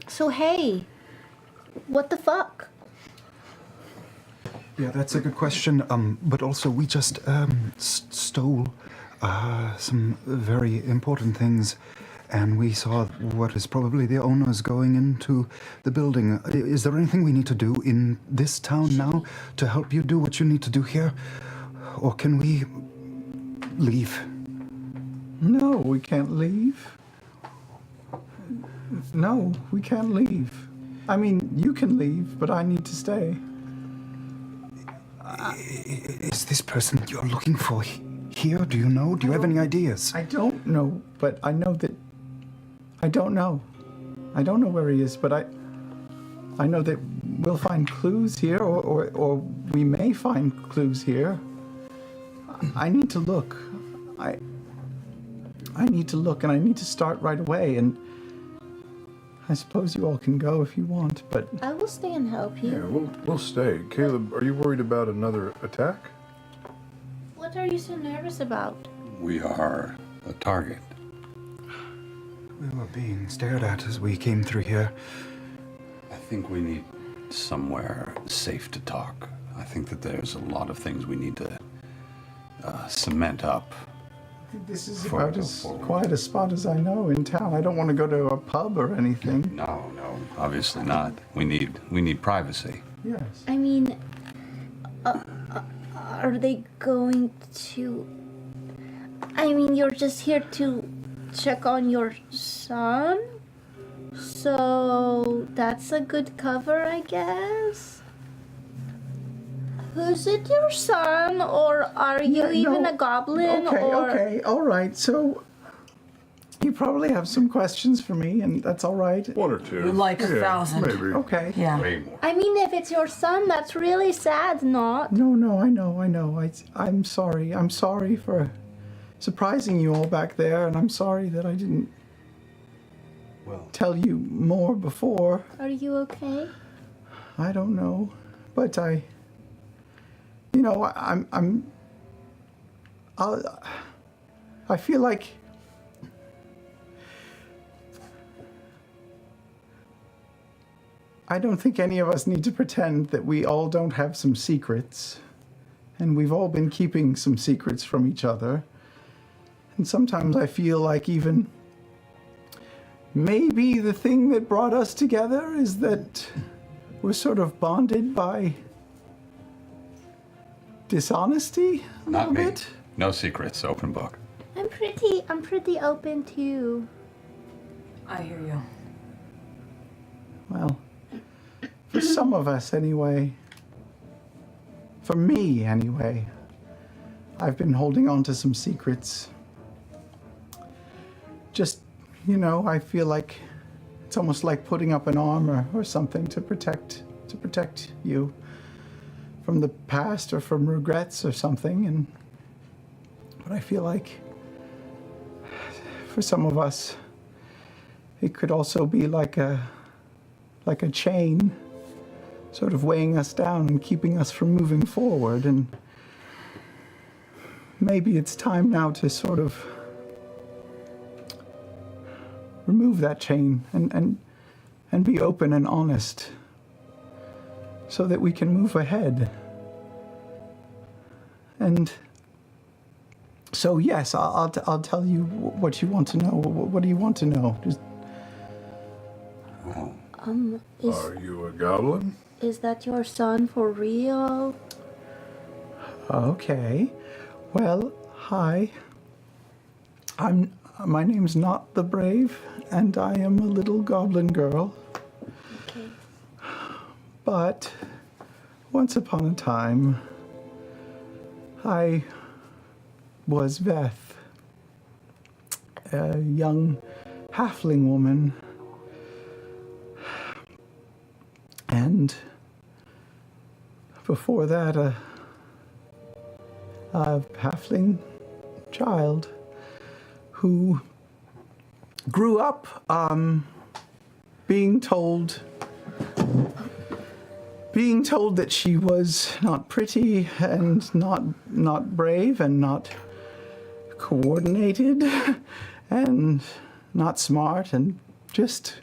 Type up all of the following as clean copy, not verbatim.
So hey, what the fuck? Yeah, that's a good question. But also, we just stole some very important things, and we saw what is probably the owners going into the building. Is there anything we need to do in this town now to help you do what you need to do here? Or can we leave? No, we can't leave. No, we can't leave. I mean, you can leave, but I need to stay. Is this person you're looking for here? Do you know? Do you have any ideas? I don't know, but I know that... I don't know. I don't know where he is, but I know that we'll find clues here, or we may find clues here. I need to look. I need to look, and I need to start right away, and I suppose you all can go if you want, but... I will stay and help you. Yeah, we'll stay. Caleb, are you worried about another attack? What are you so nervous about? We are a target. We were being stared at as we came through here. I think we need somewhere safe to talk. I think that there's a lot of things we need to cement up. This is about as quiet a spot as I know in town. I don't want to go to a pub or anything. No, obviously not. We need privacy. Yes. I mean, are they going to... I mean, you're just here to check on your son? So that's a good cover, I guess? Is it your son, or are you even a goblin? Okay, all right. So you probably have some questions for me, and that's all right. One or two. Like 1,000. Maybe. Okay. Yeah. Way more. I mean, if it's your son, that's really sad, Nott. No, I know. I'm sorry. I'm sorry for surprising you all back there, and I'm sorry that I didn't tell you more before. Are you okay? I don't know, but I feel like I don't think any of us need to pretend that we all don't have some secrets, and we've all been keeping some secrets from each other. And sometimes I feel like even maybe the thing that brought us together is that we're sort of bonded by dishonesty a Not little me. bit. No secrets. Open book. I'm pretty open too. I hear you. Well, for some of us anyway. For me anyway. I've been holding on to some secrets. Just, I feel like it's almost like putting up an armor or something to protect you from the past or from regrets or something. But I feel like for some of us, it could also be like a chain sort of weighing us down and keeping us from moving forward. And maybe it's time now to sort of remove that chain and be open and honest so that we can move ahead. And so, yes, I'll tell you what you want to know. What do you want to know? Just... Are you a goblin? Is that your son for real? Okay. Well, hi. My name's Nott the Brave, and I am a little goblin girl. Okay. But once upon a time, I was Veth, a young halfling woman, and before that, a halfling child who grew up being told that she was not pretty and not brave and not coordinated and not smart and just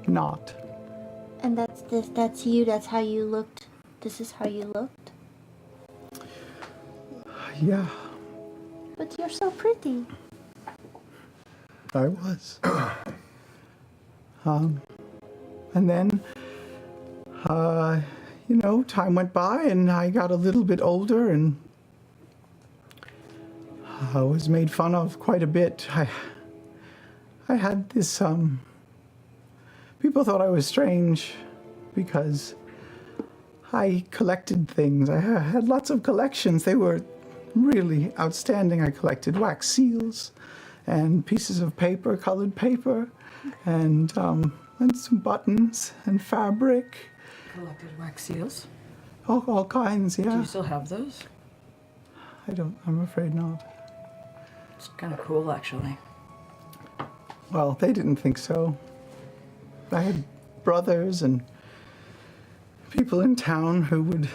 Nott. And that's you, that's how you looked. This is how you looked. Yeah, But you're so pretty. I was. And then, time went by and I got a little bit older and I was made fun of quite a bit. I had this, people thought I was strange because I collected things. I had lots of collections. They were really outstanding. I collected wax seals and pieces of paper, colored paper, and some buttons and fabric. Collected wax seals. All kinds, Do yeah. you still have those? I'm afraid not. It's kind of cool, actually. Well, they didn't think so. I had brothers and people in town who would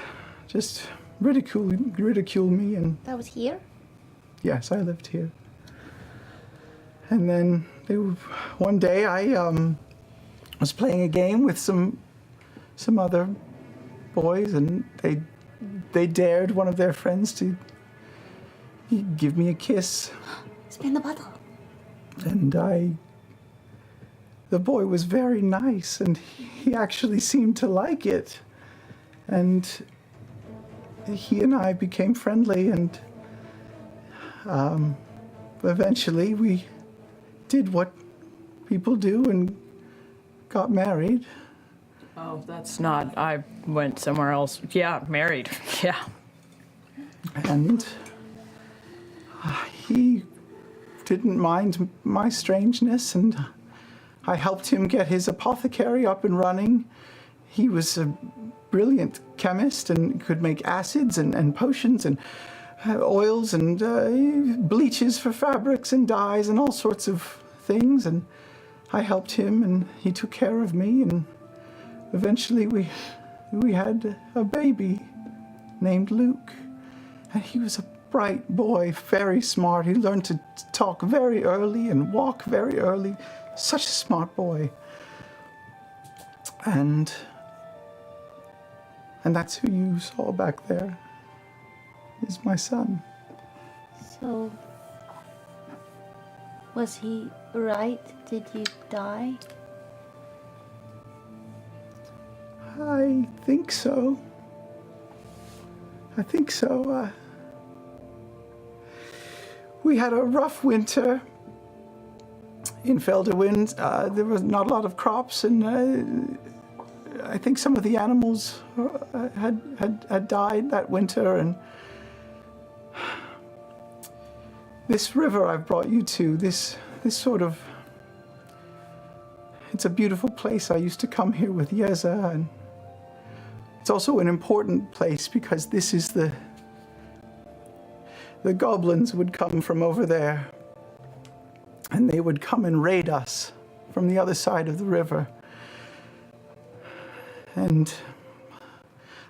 just ridicule me, and That was here? yes, I lived here. And then one day I was playing a game with some other boys, and they dared one of their friends to give me a kiss, Spin the bottle. and the boy was very nice, and he actually seemed to like it, and he and I became friendly, and eventually we did what people do and got married. Oh, that's not. I went somewhere else. Yeah, married. Yeah. And he didn't mind my strangeness, and I helped him get his apothecary up and running. He was a brilliant chemist and could make acids and potions and oils and bleaches for fabrics and dyes and all sorts of things. And I helped him, and he took care of me, and eventually we had a baby named Luke. And he was a bright boy, very smart. He learned to talk very early and walk very early. Such a smart boy. And that's who you saw back there, is my son. So, was he right? Did you die? I think so. We had a rough winter in Felderwind. There was not a lot of crops, and I think some of the animals had died that winter. And this river I've brought you to, this sort of, it's a beautiful place. I used to come here with Yeza, and it's also an important place because this is the goblins would come from over there, and they would come and raid us from the other side of the river. And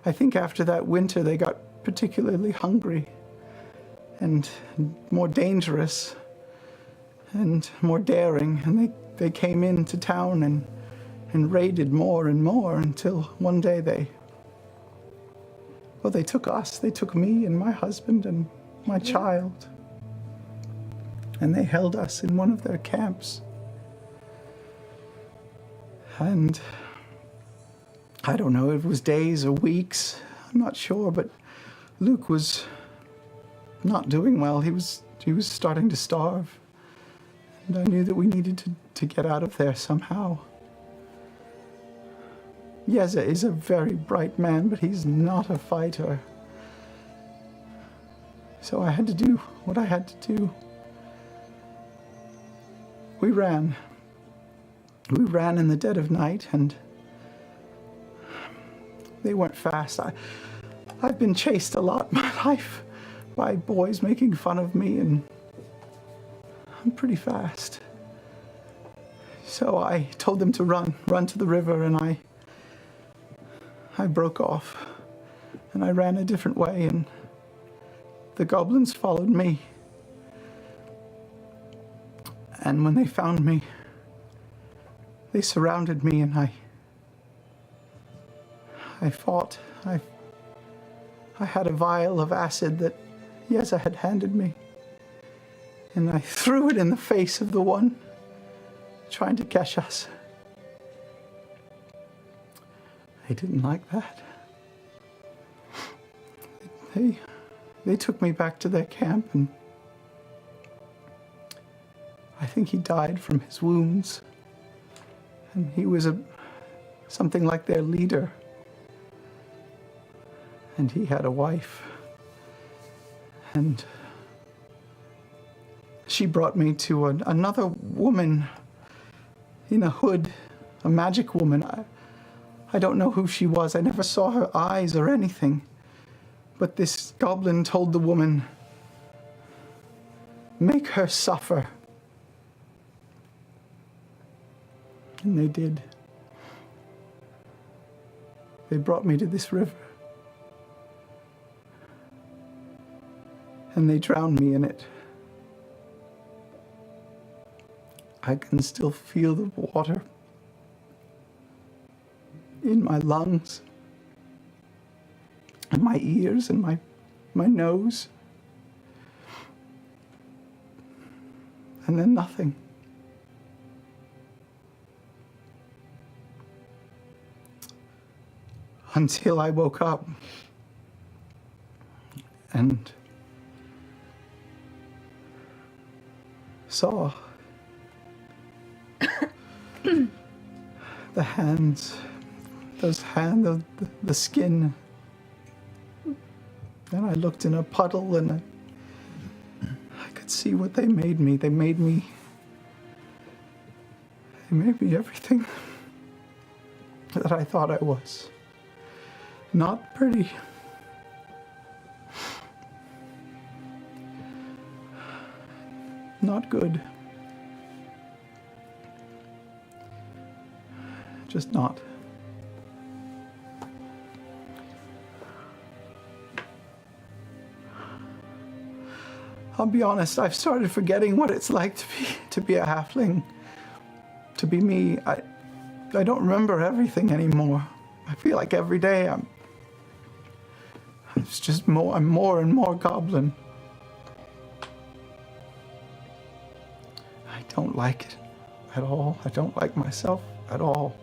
I think after that winter they got particularly hungry and more dangerous and more daring, and they came into town and raided more and more until one day they took us. They took me and my husband and my child, and they held us in one of their camps. And I don't know, it was days or weeks, I'm not sure, but Luke was not doing well. He was starting to starve, and I knew that we needed to get out of there somehow. Yeza is a very bright man, but he's not a fighter. So I had to do what I had to do. We ran. We ran in the dead of night, and they weren't fast. I've been chased a lot in my life by boys making fun of me, and I'm pretty fast. So I told them to run to the river, and I broke off, and I ran a different way, and the goblins followed me. And when they found me, They surrounded me, and I fought. I had a vial of acid that Yeza had handed me, and I threw it in the face of the one trying to catch us. They didn't like that. They took me back to their camp, and I think he died from his wounds. And he was something like their leader. And he had a wife. And she brought me to another woman in a hood, a magic woman. I don't know who she was. I never saw her eyes or anything. But this goblin told the woman, make her suffer. And they did. They brought me to this river. And they drowned me in it. I can still feel the water in my lungs, and my ears, and my nose. And then nothing. Until I woke up and saw the hands, the skin. And I looked in a puddle, and I could see what they made me. They made me everything that I thought I was. Not pretty. Not good. Just not. I'll be honest, I've started forgetting what it's like to be a halfling. To be me. I don't remember everything anymore. I feel like every day I'm more and more goblin. I don't like it at all. I don't like myself at all.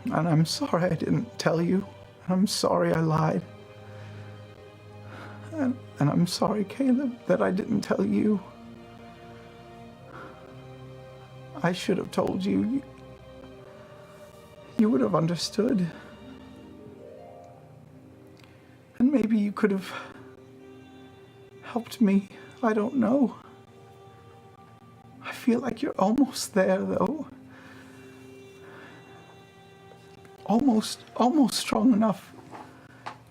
And I'm sorry I didn't tell you. I'm sorry I lied. And I'm sorry, Caleb, that I didn't tell you. I should have told you. You would have understood. And maybe you could have helped me. I don't know. I feel like you're almost there, though. Almost strong enough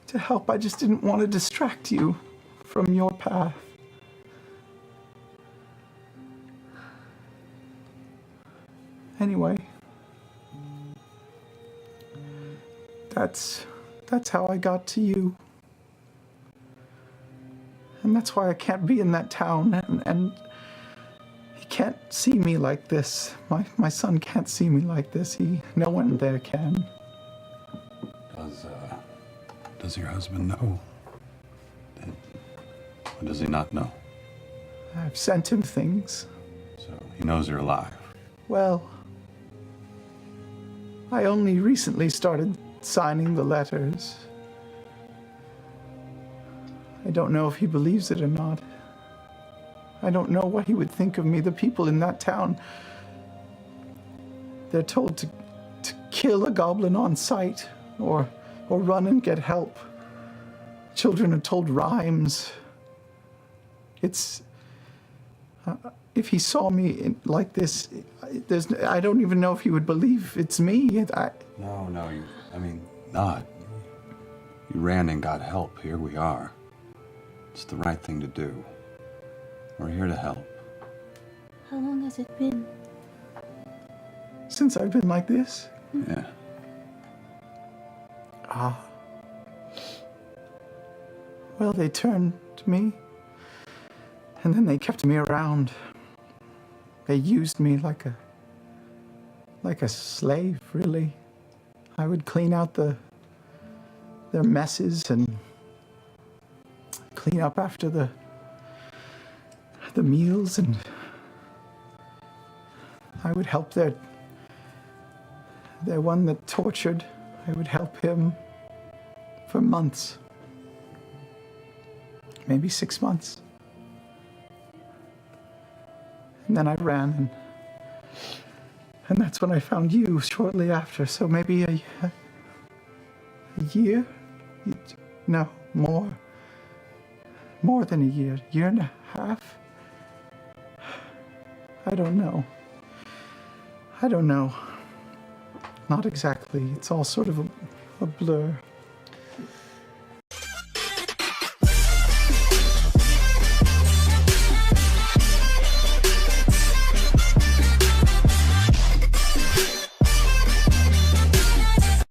to help. I just didn't want to distract you from your path. Anyway, that's how I got to you. And that's why I can't be in that town, and he can't see me like this. My son can't see me like this. No one there can. Does your husband know? Or does he not know? I've sent him things. So he knows you're alive. Well, I only recently started signing the letters. I don't know if he believes it or not. I don't know what he would think of me. The people in that town, they're told to kill a goblin on sight or run and get help. Children are told rhymes. It's... if he saw me like this, I don't even know if he would believe it's me. No, Nott. You ran and got help. Here we are. It's the right thing to do. We're here to help. How long has it been? Since I've been like this? Yeah. Well, they turned to me, and then they kept me around. They used me like like a slave, really. I would clean out their messes and clean up after the meals, and I would help their one that tortured. I would help him for months, maybe 6 months. And then I ran, and that's when I found you shortly after. So maybe a year? No, more. More than a year and a half? I don't know. Not exactly. It's all sort of a blur.